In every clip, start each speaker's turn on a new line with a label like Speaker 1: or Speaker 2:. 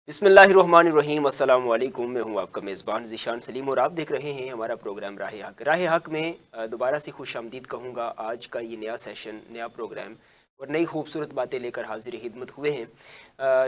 Speaker 1: بسم اللہ الرحمن الرحیم، السلام علیکم۔ میں ہوں آپ کا میزبان ذیشان سلیم اور آپ دیکھ رہے ہیں ہمارا پروگرام راہ حق۔ راہ حق میں دوبارہ سے خوش آمدید کہوں گا۔ آج کا یہ نیا سیشن، نیا پروگرام اور نئی خوبصورت باتیں لے کر حاضر خدمت ہوئے ہیں۔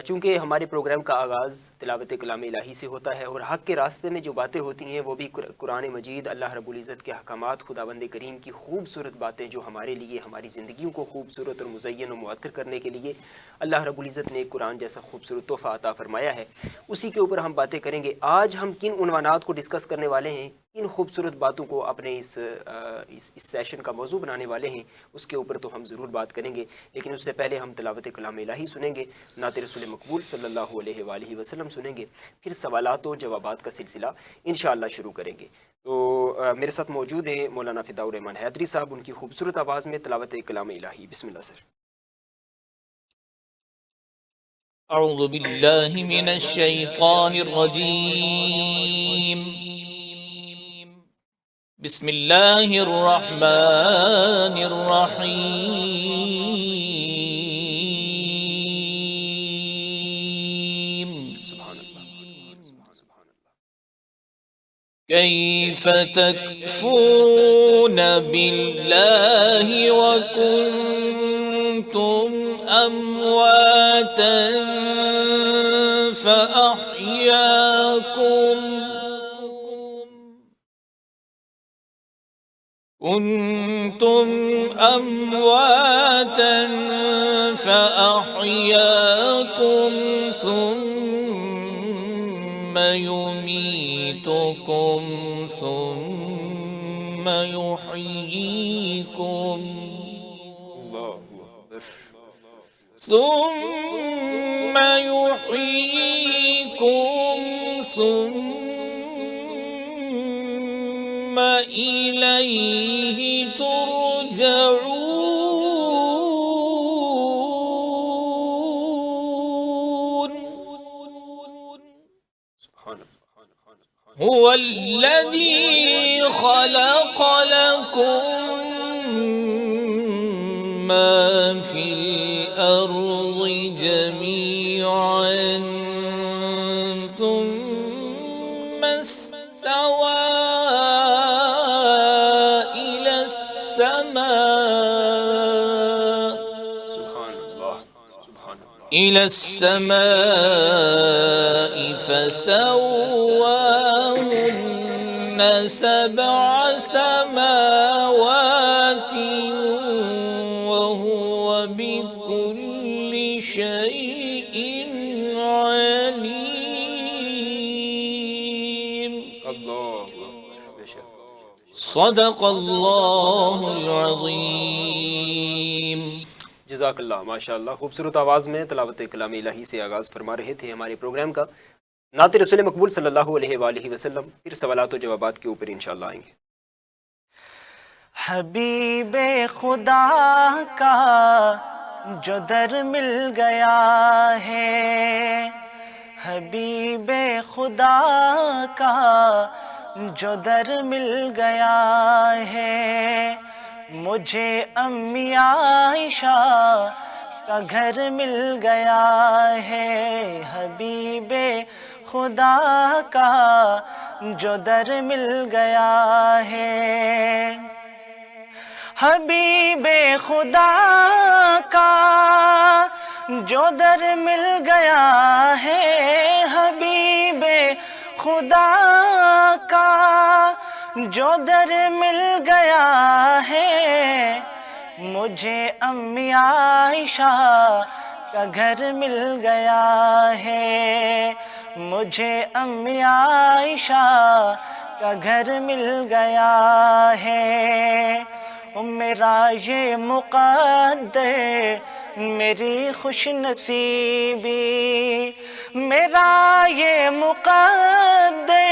Speaker 1: چونکہ ہمارے پروگرام کا آغاز تلاوت کلام الہی سے ہوتا ہے اور حق کے راستے میں جو باتیں ہوتی ہیں وہ بھی قرآن مجید، اللہ رب العزت کے احکامات، خداوند کریم کی خوبصورت باتیں جو ہمارے لیے، ہماری زندگیوں کو خوبصورت اور مزین و معطر کرنے کے لیے اللہ رب العزت نے قرآن جیسا خوبصورت تحفہ عطا فرمایا ہے، اسی کے اوپر ہم باتیں کریں گے۔ آج ہم کن عنوانات کو ڈسکس کرنے والے ہیں، کن خوبصورت باتوں کو اپنے اس سیشن کا موضوع بنانے والے ہیں، اس کے اوپر تو ہم ضرور بات کریں گے، لیکن اس سے پہلے ہم تلاوت کلام الہی سنیں گے، نعت رسول مقبول صلی اللہ علیہ وآلہ وسلم سنیں گے، پھر سوالات و جوابات کا سلسلہ انشاءاللہ شروع کریں گے۔ تو میرے ساتھ موجود ہیں مولانا فداء الرحمان حیدری صاحب، ان کی خوبصورت آواز میں تلاوت کلام الہی۔ بسم اللہ سر۔
Speaker 2: اعوذ باللہ من الشیطان الرجیم، بسم اللہ الرحمن الرحیم،
Speaker 1: سبحان اللہ، سبحان اللہ۔
Speaker 2: کیف تکفرون باللہ وکنتم امواتا فأحیاکم، کنتم امواتا فأحیاکم ثم یمیتکم ثم یحییکم، ثم يحييكم ثم إليه ترجعون، هو الذي خلق لكم ما في الأرض جميعا ثم استوى إلى السماء،
Speaker 1: سبحان اللہ، سبحان اللہ،
Speaker 2: إلى السماء فسواهن سبع سماوات وهو بكل شيء عليم،
Speaker 1: اللہ بے شک۔
Speaker 2: صدق اللہ العظیم۔
Speaker 1: جزاک اللہ، ماشاء اللہ۔ خوبصورت آواز میں تلاوت کلام الہی سے آغاز فرما رہے تھے ہمارے پروگرام کا، نعت رسول مقبول صلی اللہ علیہ وآلہ وسلم، پھر سوالات و جوابات کے اوپر انشاءاللہ آئیں گے۔
Speaker 3: حبیب خدا کا جو در مل گیا ہے، حبیب خدا کا جو در مل گیا ہے، مجھے امی عائشہ کا گھر مل گیا ہے، حبیب خدا کا جو در مل گیا ہے، حبیب خدا کا جو در مل گیا ہے، حبیب خدا کا جو در مل گیا ہے، مجھے امی عائشہ کا گھر مل گیا ہے، مجھے امی عائشہ کا گھر مل گیا ہے، میرا یہ مقدر میری خوش نصیبی، میرا یہ مقدر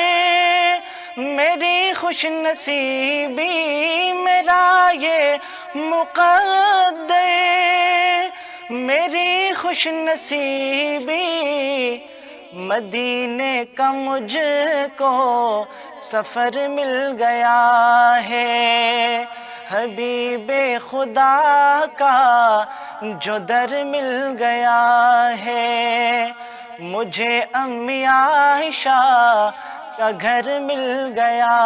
Speaker 3: میری خوش نصیبی میرا یہ مقدر، میری خوش نصیبی مدینے کا مجھ کو سفر مل گیا ہے، حبیب خدا کا جو در مل گیا ہے، مجھے امی عائشہ کا گھر مل گیا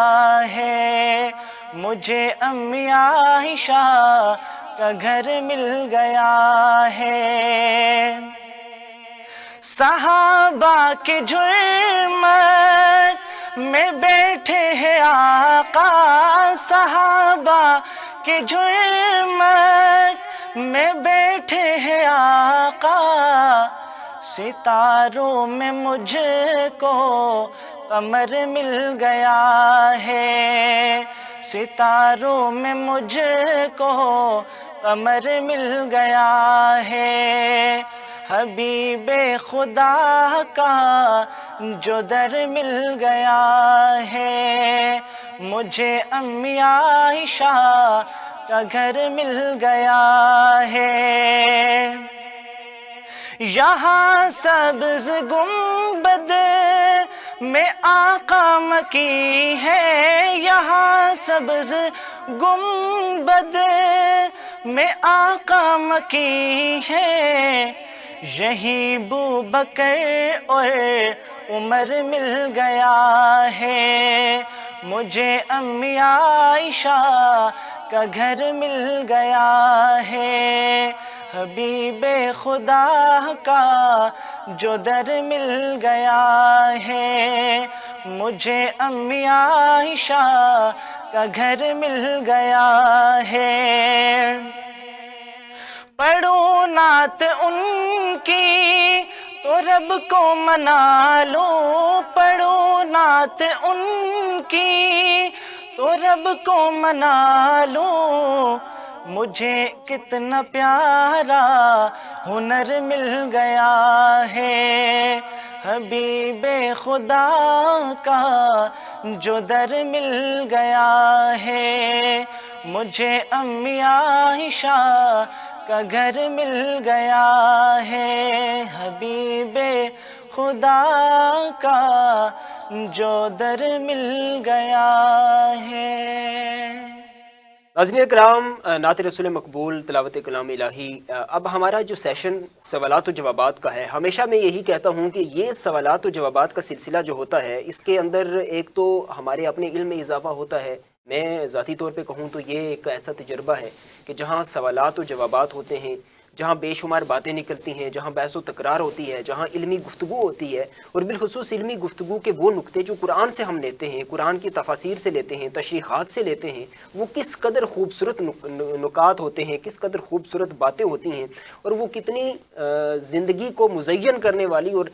Speaker 3: ہے، مجھے امی عائشہ کا گھر مل گیا ہے، صحابہ کے جرمت میں بیٹھے ہیں آقا، صحابہ کے جرمت میں بیٹھے ہیں آقا، ستاروں میں مجھ کو قمر مل گیا ہے، ستاروں میں مجھ کو قمر مل گیا ہے، حبیب خدا کا جو در مل گیا ہے، مجھے امی عائشہ کا گھر مل گیا ہے، یہاں سبز گنبد میں آقا مکی ہے، یہاں سبز گنبد میں آقا مکی ہے، یہی ابو بکر اور عمر مل گیا ہے، مجھے امی عائشہ کا گھر مل گیا ہے، حبیب خدا کا جو در مل گیا ہے، مجھے امی عائشہ کا گھر مل گیا ہے، پڑھوں نعت ان کی تو رب کو منا لوں، پڑھوں نعت ان کی تو رب کو منا لوں، مجھے کتنا پیارا ہنر مل گیا ہے، حبیب خدا کا جو در مل گیا ہے، مجھے امی عائشہ کا گھر مل گیا ہے، حبیب خدا کا جو در مل گیا ہے۔
Speaker 1: ناظرین کرام، نعت رسول مقبول، تلاوت کلام الہی، اب ہمارا جو سیشن سوالات و جوابات کا ہے، ہمیشہ میں یہی کہتا ہوں کہ یہ سوالات و جوابات کا سلسلہ جو ہوتا ہے، اس کے اندر ایک تو ہمارے اپنے علم میں اضافہ ہوتا ہے، میں ذاتی طور پہ کہوں تو یہ ایک ایسا تجربہ ہے کہ جہاں سوالات و جوابات ہوتے ہیں، جہاں بے شمار باتیں نکلتی ہیں، جہاں بحث و تکرار ہوتی ہے، جہاں علمی گفتگو ہوتی ہے، اور بالخصوص علمی گفتگو کے وہ نقطے جو قرآن سے ہم لیتے ہیں، قرآن کی تفاسیر سے لیتے ہیں، تشریحات سے لیتے ہیں، وہ کس قدر خوبصورت نکات ہوتے ہیں، کس قدر خوبصورت باتیں ہوتی ہیں، اور وہ کتنی زندگی کو مزین کرنے والی، اور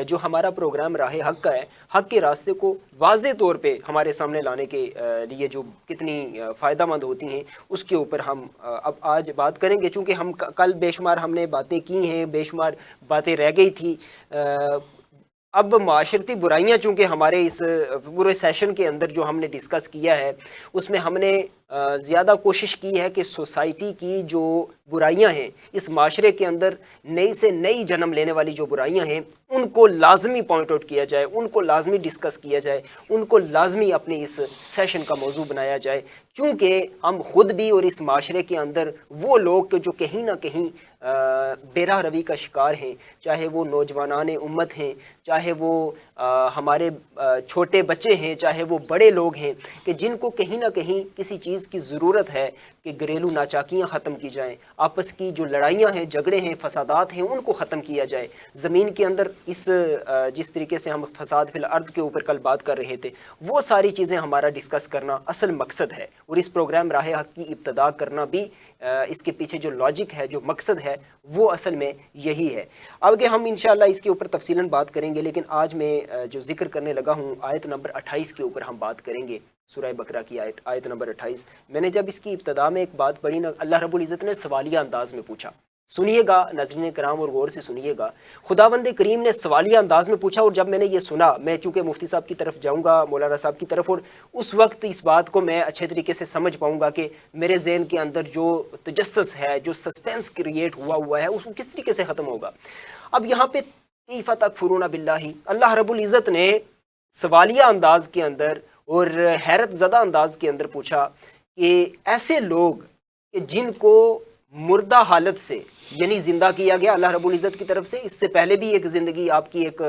Speaker 1: جو ہمارا پروگرام راہ حق کا ہے، حق کے راستے کو واضح طور پہ ہمارے سامنے لانے کے لیے جو کتنی فائدہ مند ہوتی ہیں، اس کے اوپر ہم اب آج بات کریں گے، چونکہ ہم کل بے شمار ہم نے باتیں کی ہیں، بے شمار باتیں رہ گئی تھی۔ اب معاشرتی برائیاں چونکہ ہمارے اس پورے سیشن کے اندر جو ہم نے ڈسکس کیا ہے، اس میں ہم نے زیادہ کوشش کی ہے کہ سوسائٹی کی جو برائیاں ہیں، اس معاشرے کے اندر نئی سے نئی جنم لینے والی جو برائیاں ہیں، ان کو لازمی پوائنٹ آؤٹ کیا جائے، ان کو لازمی ڈسکس کیا جائے، ان کو لازمی اپنے اس سیشن کا موضوع بنایا جائے، کیونکہ ہم خود بھی اور اس معاشرے کے اندر وہ لوگ جو کہیں نہ کہیں بے راہ روی کا شکار ہیں، چاہے وہ نوجوانان امت ہیں، چاہے وہ ہمارے چھوٹے بچے ہیں، چاہے وہ بڑے لوگ ہیں، کہ جن کو کہیں نہ کہیں کسی چیز کی ضرورت ہے کہ گھریلو ناچاکیاں ختم کی جائیں، آپس کی جو لڑائیاں ہیں، جھگڑے ہیں، فسادات ہیں، ان کو ختم کیا جائے۔ زمین کے اندر جس طریقے سے ہم فساد فی الارض کے اوپر کل بات کر رہے تھے، وہ ساری چیزیں ہمارا ڈسکس کرنا اصل مقصد ہے، اور اس پروگرام راہ حق کی ابتدا کرنا بھی اس کے پیچھے جو لاجک ہے، جو مقصد ہے، وہ اصل میں یہی ہے۔ اب کہ ہم انشاءاللہ اس کے اوپر تفصیلاً بات کریں گے، لیکن آج میں جو ذکر کرنے لگا ہوں، آیت نمبر 28 کے اوپر ہم بات کریں گے، سورہ بقرہ کی آیت نمبر 28۔ میں نے جب اس کی ابتدا میں ایک بات پڑھی نا، اللہ رب العزت نے سوالیہ انداز میں پوچھا سنیے گا ناظرین کرام اور غور سے سنیے گا. خداوند کریم نے سوالیہ انداز میں پوچھا, اور جب میں نے یہ سنا, میں چونکہ مفتی صاحب کی طرف جاؤں گا, مولانا صاحب کی طرف, اور اس وقت اس بات کو میں اچھے طریقے سے سمجھ پاؤں گا کہ میرے ذہن کے اندر جو تجسس ہے, جو سسپینس کریٹ ہوا ہے, اس کو کس طریقے سے ختم ہوگا. اب یہاں پہ کیف تکفرون باللہ, اللہ رب العزت نے سوالیہ انداز کے اندر اور حیرت زدہ انداز کے اندر پوچھا کہ ایسے لوگ کہ جن کو مردہ حالت سے یعنی زندہ کیا گیا اللہ رب العزت کی طرف سے, اس سے پہلے بھی ایک زندگی آپ کی ایک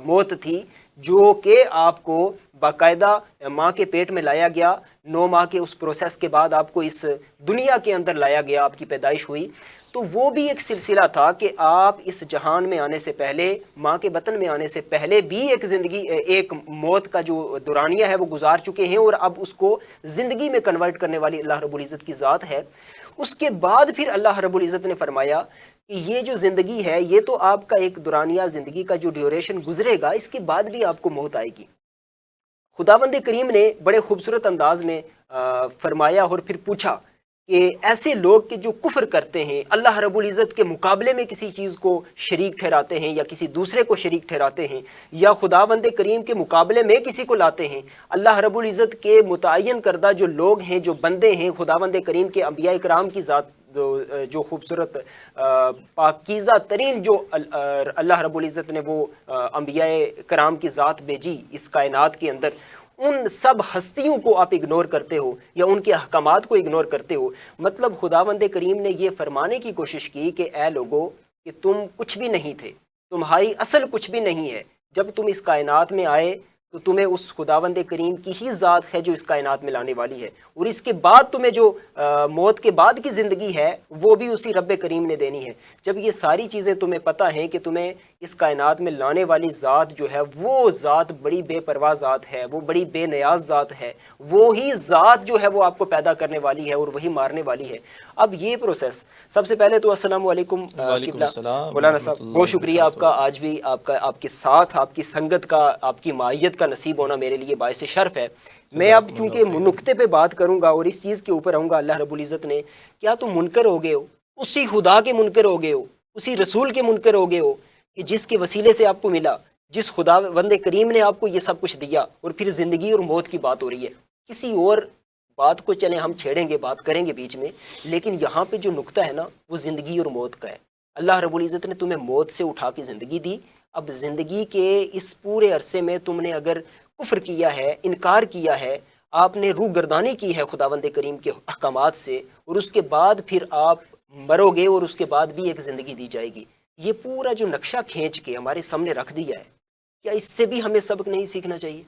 Speaker 1: موت تھی جو کہ آپ کو باقاعدہ ماں کے پیٹ میں لایا گیا, 9 ماہ کے اس پروسیس کے بعد آپ کو اس دنیا کے اندر لایا گیا, آپ کی پیدائش ہوئی. تو وہ بھی ایک سلسلہ تھا کہ آپ اس جہان میں آنے سے پہلے, ماں کے بطن میں آنے سے پہلے بھی ایک زندگی, ایک موت کا جو دورانیہ ہے وہ گزار چکے ہیں, اور اب اس کو زندگی میں کنورٹ کرنے والی اللہ رب العزت کی ذات ہے. اس کے بعد پھر اللہ رب العزت نے فرمایا کہ یہ جو زندگی ہے یہ تو آپ کا ایک دورانیہ زندگی کا جو ڈیوریشن گزرے گا, اس کے بعد بھی آپ کو موت آئے گی. خداوند کریم نے بڑے خوبصورت انداز میں فرمایا اور پھر پوچھا کہ ایسے لوگ کہ جو کفر کرتے ہیں, اللہ رب العزت کے مقابلے میں کسی چیز کو شریک ٹھہراتے ہیں یا کسی دوسرے کو شریک ٹھہراتے ہیں, یا خداوند کریم کے مقابلے میں کسی کو لاتے ہیں, اللہ رب العزت کے متعین کردہ جو لوگ ہیں, جو بندے ہیں, خداوند کریم کے انبیاء کرام کی ذات جو خوبصورت پاکیزہ ترین جو اللہ رب العزت نے وہ انبیاء کرام کی ذات بھیجی اس کائنات کے اندر, ان سب ہستیوں کو آپ اگنور کرتے ہو یا ان کے احکامات کو اگنور کرتے ہو. مطلب خداوند کریم نے یہ فرمانے کی کوشش کی کہ اے لوگو کہ تم کچھ بھی نہیں تھے, تمہاری اصل کچھ بھی نہیں ہے. جب تم اس کائنات میں آئے تو تمہیں اس خداوند کریم کی ہی ذات ہے جو اس کائنات میں لانے والی ہے, اور اس کے بعد تمہیں جو موت کے بعد کی زندگی ہے وہ بھی اسی رب کریم نے دینی ہے. جب یہ ساری چیزیں تمہیں پتہ ہیں کہ تمہیں اس کائنات میں لانے والی ذات جو ہے وہ ذات بڑی بے پرواہ ذات ہے, وہ بڑی بے نیاز ذات ہے, وہی ذات جو ہے وہ آپ کو پیدا کرنے والی ہے اور وہی مارنے والی ہے. اب یہ پروسیس, سب سے پہلے تو السلام علیکم مولانا صاحب, بہت شکریہ آپ کا, آج بھی آپ کے ساتھ, آپ کی سنگت کا, آپ کی معیت کا نصیب ہونا میرے لیے باعث شرف ہے. میں اب چونکہ نقطے پہ بات کروں گا اور اس چیز کے اوپر آؤں گا, اللہ رب العزت نے کیا تم منکر ہو گئے ہو, اسی خدا کے منکر ہو گئے ہو, اسی رسول کے منکر ہو گئے ہو کہ جس کے وسیلے سے آپ کو ملا, جس خدا بند کریم نے آپ کو یہ سب کچھ دیا, اور پھر زندگی اور موت کی بات ہو رہی ہے. کسی اور بات کو چلیں ہم چھیڑیں گے, بات کریں گے بیچ میں, لیکن یہاں پہ جو نقطہ ہے نا وہ زندگی اور موت کا ہے. اللہ رب العزت نے تمہیں موت سے اٹھا کے زندگی دی. اب زندگی کے اس پورے عرصے میں تم نے اگر کفر کیا ہے, انکار کیا ہے, آپ نے روح گردانی کی ہے خداوند کریم کے احکامات سے, اور اس کے بعد پھر آپ مرو گے اور اس کے بعد بھی ایک زندگی دی جائے گی. یہ پورا جو نقشہ کھینچ کے ہمارے سامنے رکھ دیا ہے, کیا اس سے بھی ہمیں سبق نہیں سیکھنا چاہیے؟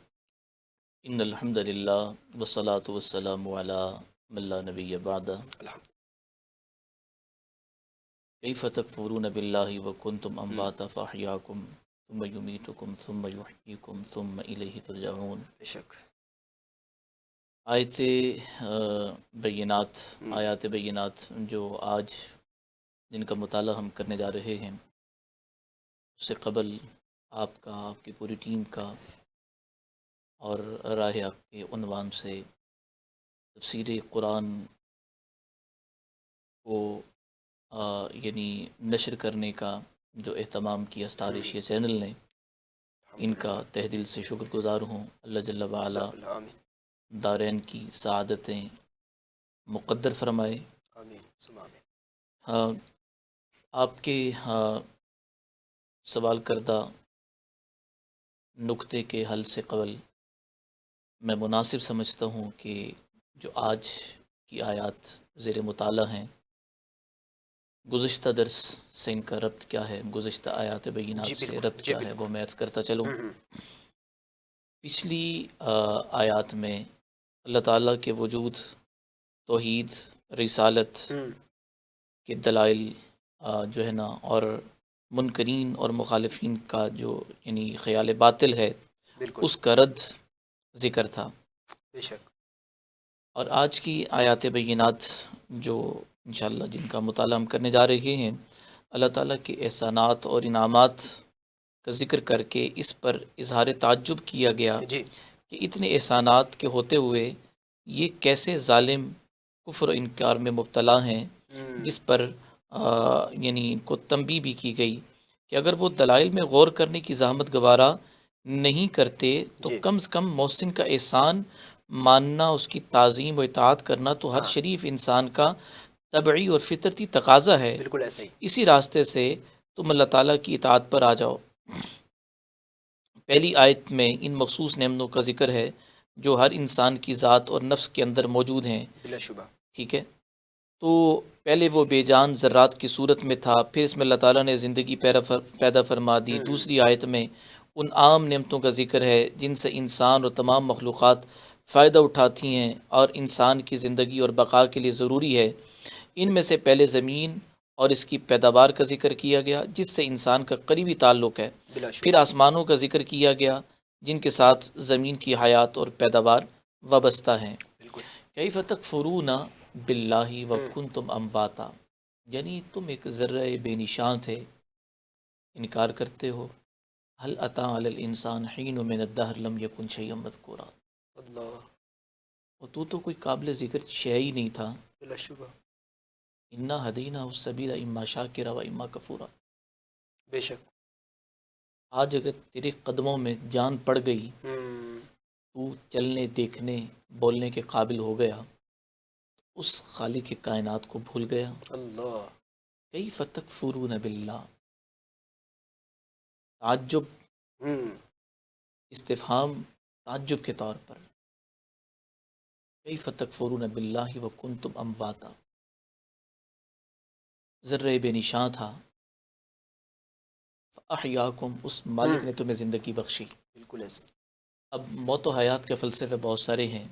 Speaker 2: ان الحمد للہ والصلاۃ والسلام علی من لا نبی بعد. کیف تکفرون باللہ وکنتم امواتا فاحیاکم ثم یمیتکم ثم یحییکم ثم الیہ ترجعون.
Speaker 1: بے شک.
Speaker 2: آیات بینات جو آج جن کا مطالعہ ہم کرنے جا رہے ہیں, اس سے قبل آپ کا, آپ کی پوری ٹیم کا اور راہ حق کے عنوان سے تفسیر قرآن کو یعنی نشر کرنے کا جو اہتمام کیا اسٹار ایشیا چینل نے, ان کا تہ دل سے شکر گزار ہوں. اللہ جل وعلا دارین کی سعادتیں مقدر فرمائے. آپ کے سوال کردہ نقطے کے حل سے قبل میں مناسب سمجھتا ہوں کہ جو آج کی آیات زیر مطالعہ ہیں, گزشتہ درس سے ان کا ربط کیا ہے, گزشتہ آیات بینات سے ربط کیا ہے, وہ میں عرض کرتا چلوں. پچھلی آیات میں اللہ تعالیٰ کے وجود, توحید, رسالت کے دلائل جو ہے نا, اور منکرین اور مخالفین کا جو یعنی خیال باطل ہے, اس کا رد ذکر تھا.
Speaker 1: بے شک.
Speaker 2: اور آج کی آیات بینات جو انشاءاللہ جن کا مطالعہ ہم کرنے جا رہے ہیں, اللہ تعالیٰ کے احسانات اور انعامات کا ذکر کر کے اس پر اظہار تعجب کیا گیا کہ اتنے احسانات کے ہوتے ہوئے یہ کیسے ظالم کفر و انکار میں مبتلا ہیں, جس پر یعنی ان کو تنبیہ بھی کی گئی کہ اگر وہ دلائل میں غور کرنے کی زحمت گوارا نہیں کرتے تو
Speaker 1: جی
Speaker 2: کم سے کم محسن کا احسان ماننا، اس کی تعظیم و اطاعت کرنا تو ہر
Speaker 1: ہاں
Speaker 2: شریف انسان کا طبعی اور فطرتی تقاضا ہے۔
Speaker 1: بالکل ایسا ہی۔
Speaker 2: اسی راستے سے تم اللہ تعالیٰ کی اطاعت پر آ جاؤ۔ پہلی آیت میں ان مخصوص نعمتوں کا ذکر ہے جو ہر انسان کی ذات اور نفس کے اندر موجود ہیں،
Speaker 1: بلا شبہ۔
Speaker 2: ٹھیک ہے؟ تو پہلے وہ بے جان ذرات کی صورت میں تھا، پھر اس میں اللہ تعالیٰ نے زندگی پیدا فرما دی۔ دوسری آیت میں ان عام نعمتوں کا ذکر ہے جن سے انسان اور تمام مخلوقات فائدہ اٹھاتی ہیں اور انسان کی زندگی اور بقا کے لیے ضروری ہے۔ ان میں سے پہلے زمین اور اس کی پیداوار کا ذکر کیا گیا جس سے انسان کا قریبی تعلق ہے،
Speaker 1: بلا
Speaker 2: پھر
Speaker 1: شبہ۔
Speaker 2: آسمانوں کا ذکر کیا گیا جن کے ساتھ زمین کی حیات اور پیداوار وابستہ ہیں۔
Speaker 1: بالکل۔
Speaker 2: کیف تکفرون باللہ وکنتم امواتا، یعنی تم ایک ذرہ بے نشان تھے، انکار کرتے ہو۔ هل اتی علی الانسان حین من الدہر لم یکن شیئا مذکورا،
Speaker 1: اللہ،
Speaker 2: اور تو کوئی قابل ذکر شے ہی نہیں تھا۔
Speaker 1: بلا شبہ۔
Speaker 2: انا ہدینہ السبیل اما شاکرا و اما کفورا،
Speaker 1: بے شک۔
Speaker 2: آج اگر تیرے قدموں میں جان پڑ گئی، تو چلنے، دیکھنے، بولنے کے قابل ہو گیا، اس خالق کے کائنات کو بھول گیا۔
Speaker 1: اللہ،
Speaker 2: کیف تکفرون باللہ، تعجب، استفہام تعجب کے طور پر، کیف تکفرون باللہ وکنتم امواتا، ذرہ بے نشاں تھا، فاحیاکم، اس مالک نے تمہیں زندگی بخشی۔
Speaker 1: بالکل ایسا۔
Speaker 2: اب موت و حیات کے فلسفے بہت سارے ہیں،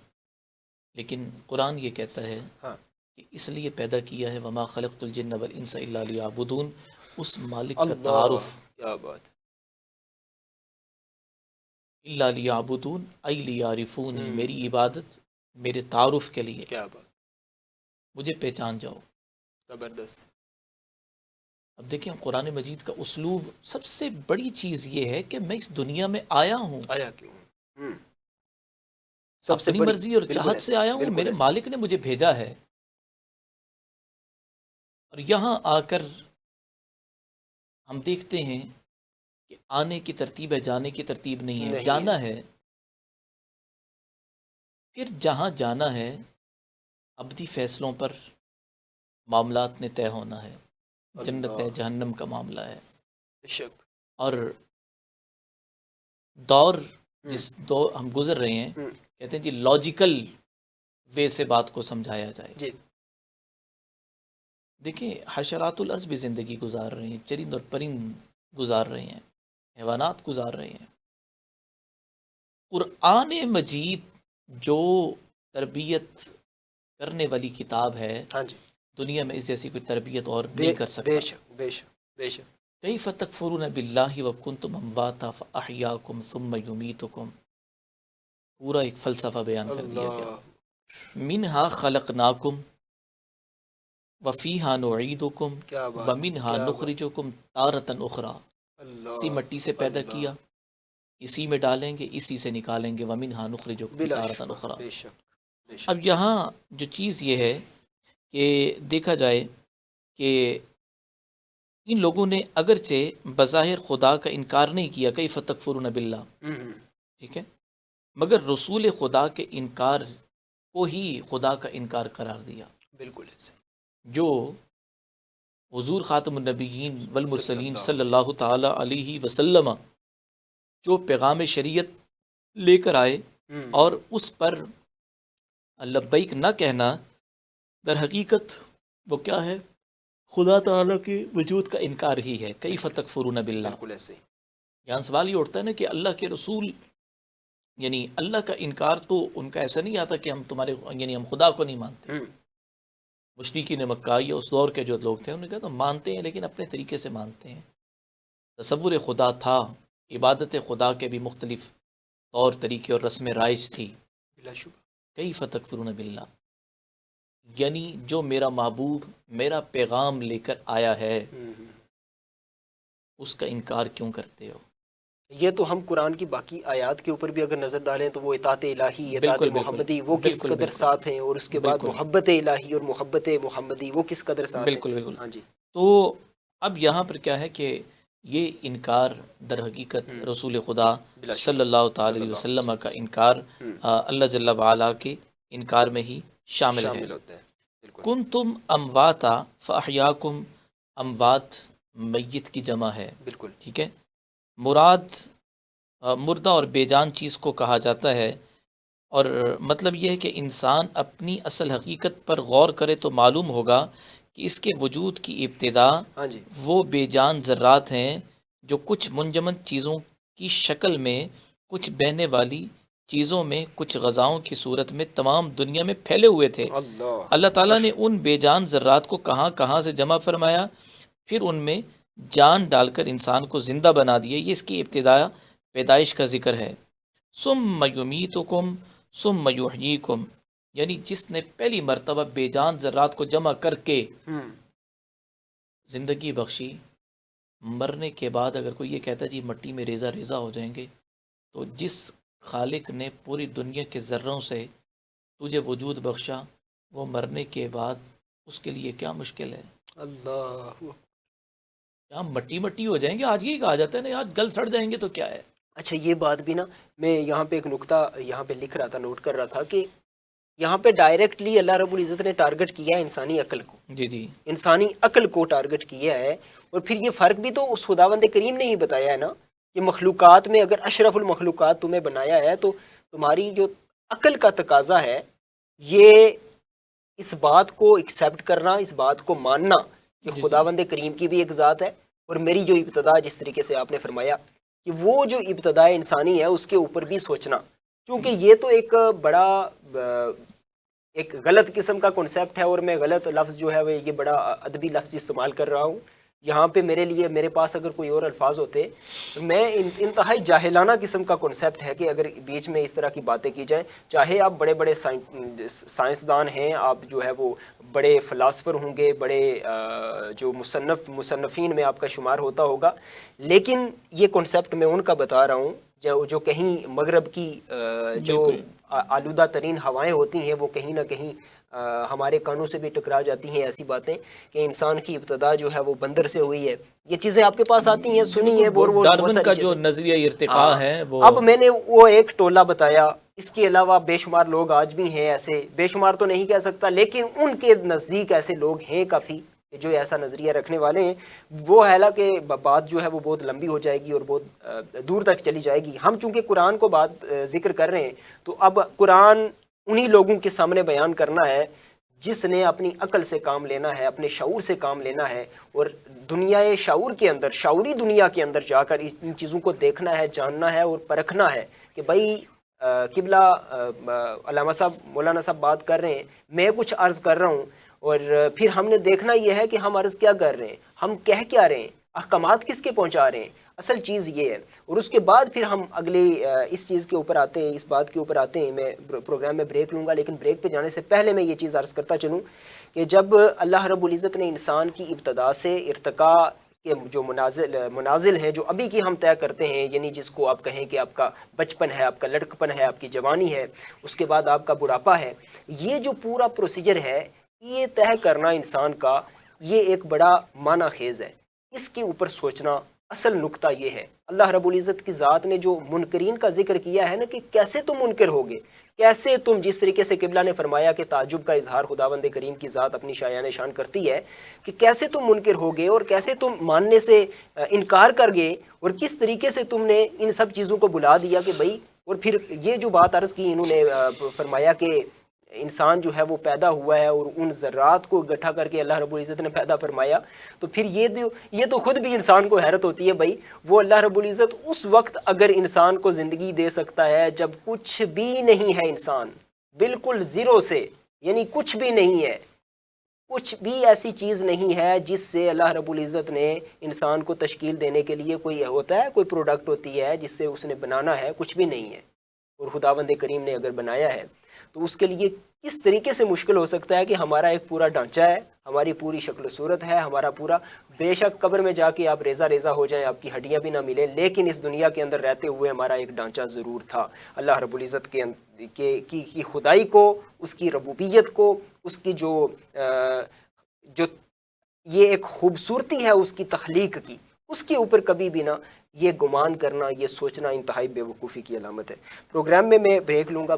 Speaker 2: لیکن قرآن یہ کہتا ہے
Speaker 1: ہاں
Speaker 2: کہ اس لیے پیدا کیا ہے وما خلقت الجن والانس الا لیعبدون، اس مالک کا
Speaker 1: اللہ،
Speaker 2: تعارف،
Speaker 1: کیا بات۔
Speaker 2: الا لیعبدون ای لیعرفونی، میری عبادت میرے تعارف کے لیے،
Speaker 1: کیا بات،
Speaker 2: مجھے پہچان جاؤ۔
Speaker 1: زبردست۔
Speaker 2: اب دیکھیں قرآن مجید کا اسلوب، سب سے بڑی چیز یہ ہے کہ میں اس دنیا میں آیا ہوں،
Speaker 1: آیا کیوں؟ سب سے
Speaker 2: اپنی
Speaker 1: بڑی،
Speaker 2: مرضی اور
Speaker 1: بالکل
Speaker 2: چاہت
Speaker 1: ایسا،
Speaker 2: سے آیا ہوں،
Speaker 1: بالکل
Speaker 2: میرے
Speaker 1: ایسا۔
Speaker 2: مالک نے مجھے بھیجا ہے۔ اور یہاں آ کر ہم دیکھتے ہیں کہ آنے کی ترتیب ہے، جانے کی ترتیب نہیں ہے،
Speaker 1: نہیں
Speaker 2: جانا ہے۔ پھر جہاں جانا ہے ابدی فیصلوں پر معاملات نے طے ہونا ہے، جنت ہے، جہنم کا معاملہ ہے۔
Speaker 1: بے شک۔
Speaker 2: اور دور جس دور ہم گزر رہے ہیں، کہتے ہیں جی لاجیکل وے سے بات کو سمجھایا جائے۔
Speaker 1: جی
Speaker 2: دیکھیں حشرات الارض بھی زندگی گزار رہے ہیں، چرند اور پرند گزار رہے ہیں، حیوانات گزار رہے ہیں۔ قرآن مجید جو تربیت کرنے والی کتاب ہے،
Speaker 1: ہاں جی،
Speaker 2: دنیا میں اس جیسی کوئی تربیت اور نہیں کر سکتا۔
Speaker 1: بے شک، بے شک، بے شک۔
Speaker 2: کیف تکفرون باللہ وکنتم امواتا فاحیاکم ثم یمیتکم، پورا ایک فلسفہ بیان کر دیا گیا۔
Speaker 1: اللہ،
Speaker 2: منہا خلقناکم وفیہا نعیدکم
Speaker 1: کیا بات،
Speaker 2: ومنہا
Speaker 1: کیا بات۔
Speaker 2: نخرجکم تارۃ اخری،
Speaker 1: اللہ،
Speaker 2: اسی مٹی سے پیدا
Speaker 1: اللہ،
Speaker 2: کیا، اسی میں ڈالیں گے، اسی سے نکالیں گے، ومنہا نخرجکم
Speaker 1: بلا
Speaker 2: تارۃ
Speaker 1: شبہ،
Speaker 2: اخری۔
Speaker 1: بے شک، بے شک۔
Speaker 2: اب یہاں جو چیز یہ ہے کہ دیکھا جائے کہ ان لوگوں نے اگرچہ بظاہر خدا کا انکار نہیں کیا، کیف تکفرون باللہ، ٹھیک ہے، مگر رسول خدا کے انکار کو ہی خدا کا انکار قرار دیا،
Speaker 1: بالکل ایسے۔
Speaker 2: جو حضور خاتم النبیین والمرسلین
Speaker 1: صلی
Speaker 2: صلی اللہ تعالی علیہ وسلم جو پیغام شریعت لے کر آئے اور اس پر لبیک نہ کہنا، در حقیقت وہ کیا ہے؟ خدا تعالیٰ کے وجود کا انکار ہی ہے۔ کیف تکفرون باللہ،
Speaker 1: بالکل ایسے۔
Speaker 2: یہاں سوال یہ اٹھتا ہے نا کہ اللہ کے رسول، یعنی اللہ کا انکار تو ان کا ایسا نہیں آتا کہ ہم تمہارے، یعنی ہم خدا کو نہیں مانتے۔ مشرکین مکہ یا اس دور کے جو لوگ تھے، انہوں نے کہا تو مانتے ہیں لیکن اپنے طریقے سے مانتے ہیں۔ تصور خدا تھا، عبادت خدا کے بھی مختلف طور طریقے اور رسم رائج تھی۔
Speaker 1: بلا شبہ۔
Speaker 2: کیف تکفرون باللہ، یعنی جو میرا محبوب میرا پیغام لے کر آیا ہے اس کا انکار کیوں کرتے ہو؟
Speaker 1: یہ تو ہم قرآن کی باقی آیات کے اوپر بھی اگر نظر ڈالیں تو وہ اطاعت الہی، اطاعت
Speaker 2: بالکل،
Speaker 1: محمدی وہ کس
Speaker 2: بالکل،
Speaker 1: قدر
Speaker 2: بالکل،
Speaker 1: ساتھ ہیں، اور اس کے بعد
Speaker 2: بالکل،
Speaker 1: محبت الہی اور محبت محمدی وہ کس قدر ساتھ ہیں۔
Speaker 2: بالکل بالکل۔
Speaker 1: ہاں جی،
Speaker 2: تو اب یہاں پر کیا ہے کہ یہ انکار در حقیقت رسول خدا صلی اللہ تعالی علیہ وسلم کا انکار اللہ جل وعلا کے انکار میں ہی شامل ہے.
Speaker 1: ہوتا ہے. بالکل.
Speaker 2: کنتم امواتا فاحیاکم، اموات میت کی جمع ہے.
Speaker 1: بالکل.
Speaker 2: ٹھیک ہے، مراد مردہ اور بے جان چیز کو کہا جاتا ہے، اور مطلب یہ ہے کہ انسان اپنی اصل حقیقت پر غور کرے تو معلوم ہوگا کہ اس کے وجود کی ابتدا
Speaker 1: ہاں جی.
Speaker 2: وہ بے جان ذرات ہیں جو کچھ منجمد چیزوں کی شکل میں، کچھ بہنے والی چیزوں میں، کچھ غذاؤں کی صورت میں تمام دنیا میں پھیلے ہوئے تھے. اللہ تعالیٰ نے ان بے جان ذرات کو کہاں کہاں سے جمع فرمایا، پھر ان میں جان ڈال کر انسان کو زندہ بنا دیا. یہ اس کی ابتدا پیدائش کا ذکر ہے. ثم یمیتکم ثم یحییکم، یعنی جس نے پہلی مرتبہ بے جان ذرات کو جمع کر کے زندگی بخشی، مرنے کے بعد اگر کوئی یہ کہتا ہے جی مٹی میں ریزہ ریزہ ہو جائیں گے، تو جس خالق نے پوری دنیا کے ذروں سے تجھے وجود بخشا، وہ مرنے کے بعد اس کے لیے کیا مشکل ہے.
Speaker 1: اللہ.
Speaker 2: ہم مٹی مٹی ہو جائیں گے، آج یہ کہا جاتا ہے نا، آج گل سڑ جائیں گے تو کیا ہے.
Speaker 1: اچھا، یہ بات بھی نا میں یہاں پہ ایک نقطہ یہاں پہ لکھ رہا تھا، نوٹ کر رہا تھا کہ یہاں پہ ڈائریکٹلی اللہ رب العزت نے ٹارگٹ کیا ہے انسانی عقل کو.
Speaker 2: جی جی،
Speaker 1: انسانی عقل کو ٹارگٹ کیا ہے. اور پھر یہ فرق بھی تو اس خداوند کریم نے ہی بتایا ہے نا کہ مخلوقات میں اگر اشرف المخلوقات تمہیں بنایا ہے تو تمہاری جو عقل کا تقاضا ہے یہ اس بات کو ایکسیپٹ کرنا، اس بات کو ماننا کہ خداوند کریم کی بھی ایک ذات ہے، اور میری جو ابتدا جس طریقے سے آپ نے فرمایا کہ وہ جو ابتدا انسانی ہے اس کے اوپر بھی سوچنا. چونکہ یہ تو ایک بڑا ایک غلط قسم کا کنسیپٹ ہے، اور میں غلط لفظ جو ہے وہ یہ بڑا ادبی لفظ استعمال کر رہا ہوں یہاں پہ. میرے پاس اگر کوئی اور الفاظ ہوتے، میں انتہائی جاہلانہ قسم کا کنسیپٹ ہے کہ اگر بیچ میں اس طرح کی باتیں کی جائیں، چاہے آپ بڑے بڑے سائنسدان ہیں، آپ جو ہے وہ بڑے فلاسفر ہوں گے، بڑے جو مصنفین میں آپ کا شمار ہوتا ہوگا، لیکن یہ کنسیپٹ میں ان کا بتا رہا ہوں جو کہیں مغرب کی جو آلودہ ترین ہوائیں ہوتی ہیں وہ کہیں نہ کہیں ہمارے کانوں سے بھی ٹکرا جاتی ہیں ایسی باتیں کہ انسان کی ابتدا جو ہے وہ بندر سے ہوئی ہے. یہ چیزیں آپ کے پاس آتی ہیں، سنی ہے.
Speaker 2: ڈارون کا جو نظریہ ارتقاء ہے وہ،
Speaker 1: اب میں نے وہ ایک ٹولہ بتایا، اس کے علاوہ بے شمار لوگ آج بھی ہیں ایسے، بے شمار تو نہیں کہہ سکتا لیکن ان کے نزدیک ایسے لوگ ہیں کافی جو ایسا نظریہ رکھنے والے ہیں. وہ حالانکہ بات جو ہے وہ بہت لمبی ہو جائے گی اور بہت دور تک چلی جائے گی. ہم چونکہ قرآن کو بات ذکر کر رہے ہیں تو اب قرآن انہی لوگوں کے سامنے بیان کرنا ہے جس نے اپنی عقل سے کام لینا ہے، اپنے شعور سے کام لینا ہے، اور دنیا شعور کے اندر، شعوری دنیا کے اندر جا کر ان چیزوں کو دیکھنا ہے، جاننا ہے اور پرکھنا ہے کہ بھائی قبلہ علامہ صاحب، مولانا صاحب بات کر رہے ہیں، میں کچھ عرض کر رہا ہوں، اور پھر ہم نے دیکھنا یہ ہے کہ ہم عرض کیا کر رہے ہیں، ہم کہہ کیا رہے ہیں، احکامات کس کے پہنچا رہے ہیں. اصل چیز یہ ہے. اور اس کے بعد پھر ہم اگلے اس چیز کے اوپر آتے ہیں، اس بات کے اوپر آتے ہیں. میں پروگرام میں بریک لوں گا، لیکن بریک پہ جانے سے پہلے میں یہ چیز عرض کرتا چلوں کہ جب اللہ رب العزت نے انسان کی ابتدا سے ارتقاء کے جو منازل ہیں جو ابھی کی ہم طے کرتے ہیں، یعنی جس کو آپ کہیں کہ آپ کا بچپن ہے، آپ کا لڑکپن ہے، آپ کی جوانی ہے، اس کے بعد آپ کا بڑھاپا ہے، یہ جو پورا پروسیجر ہے یہ طے کرنا انسان کا، یہ ایک بڑا معنی خیز ہے. اس کے اوپر سوچنا اصل نقطہ یہ ہے. اللہ رب العزت کی ذات نے جو منکرین کا ذکر کیا ہے نا کہ کیسے تم منکر ہوگے، کیسے تم، جس طریقے سے قبلہ نے فرمایا کہ تعجب کا اظہار خداوند کریم کی ذات اپنی شایان شان کرتی ہے کہ کیسے تم منکر ہوگے اور کیسے تم ماننے سے انکار کر گئے، اور کس طریقے سے تم نے ان سب چیزوں کو بلا دیا کہ بھائی. اور پھر یہ جو بات عرض کی انہوں نے فرمایا کہ انسان جو ہے وہ پیدا ہوا ہے اور ان ذرات کو اکٹھا کر کے اللہ رب العزت نے پیدا فرمایا. تو پھر یہ تو خود بھی انسان کو حیرت ہوتی ہے بھائی، وہ اللہ رب العزت اس وقت اگر انسان کو زندگی دے سکتا ہے جب کچھ بھی نہیں ہے، انسان بالکل زیرو سے، یعنی کچھ بھی نہیں ہے، کچھ بھی ایسی چیز نہیں ہے جس سے اللہ رب العزت نے انسان کو تشکیل دینے کے لیے کوئی ہوتا ہے، کوئی پروڈکٹ ہوتی ہے جس سے اس نے بنانا ہے، کچھ بھی نہیں ہے. اور خداوند کریم نے اگر بنایا ہے تو اس کے لیے کس طریقے سے مشکل ہو سکتا ہے کہ ہمارا ایک پورا ڈھانچہ ہے، ہماری پوری شکل و صورت ہے، ہمارا پورا، بے شک قبر میں جا کے آپ ریزہ ریزہ ہو جائیں، آپ کی ہڈیاں بھی نہ ملیں، لیکن اس دنیا کے اندر رہتے ہوئے ہمارا ایک ڈھانچہ ضرور تھا. اللہ رب العزت کی خدائی کو، اس کی ربوبیت کو، اس کی جو یہ ایک خوبصورتی ہے اس کی تخلیق کی، اس کے اوپر کبھی بھی نہ یہ گمان کرنا، یہ سوچنا انتہائی بے وقوفی کی علامت ہے۔ پروگرام میں بریک لوں گا،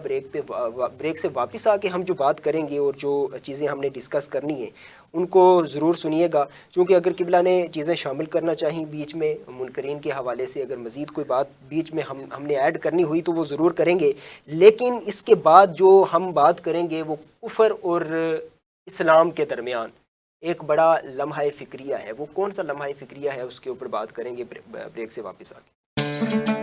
Speaker 1: بریک سے واپس آ کے ہم جو بات کریں گے اور جو چیزیں ہم نے ڈسکس کرنی ہیں ان کو ضرور سنیے گا، چونکہ اگر قبلہ نے چیزیں شامل کرنا چاہیں بیچ میں منکرین کے حوالے سے، اگر مزید کوئی بات بیچ میں ہم نے ایڈ کرنی ہوئی تو وہ ضرور کریں گے، لیکن اس کے بعد جو ہم بات کریں گے وہ کفر اور اسلام کے درمیان ایک بڑا لمحہ فکریہ ہے۔ وہ کون سا لمحہ فکریہ ہے اس کے اوپر بات کریں گے بریک سے واپس آ کے۔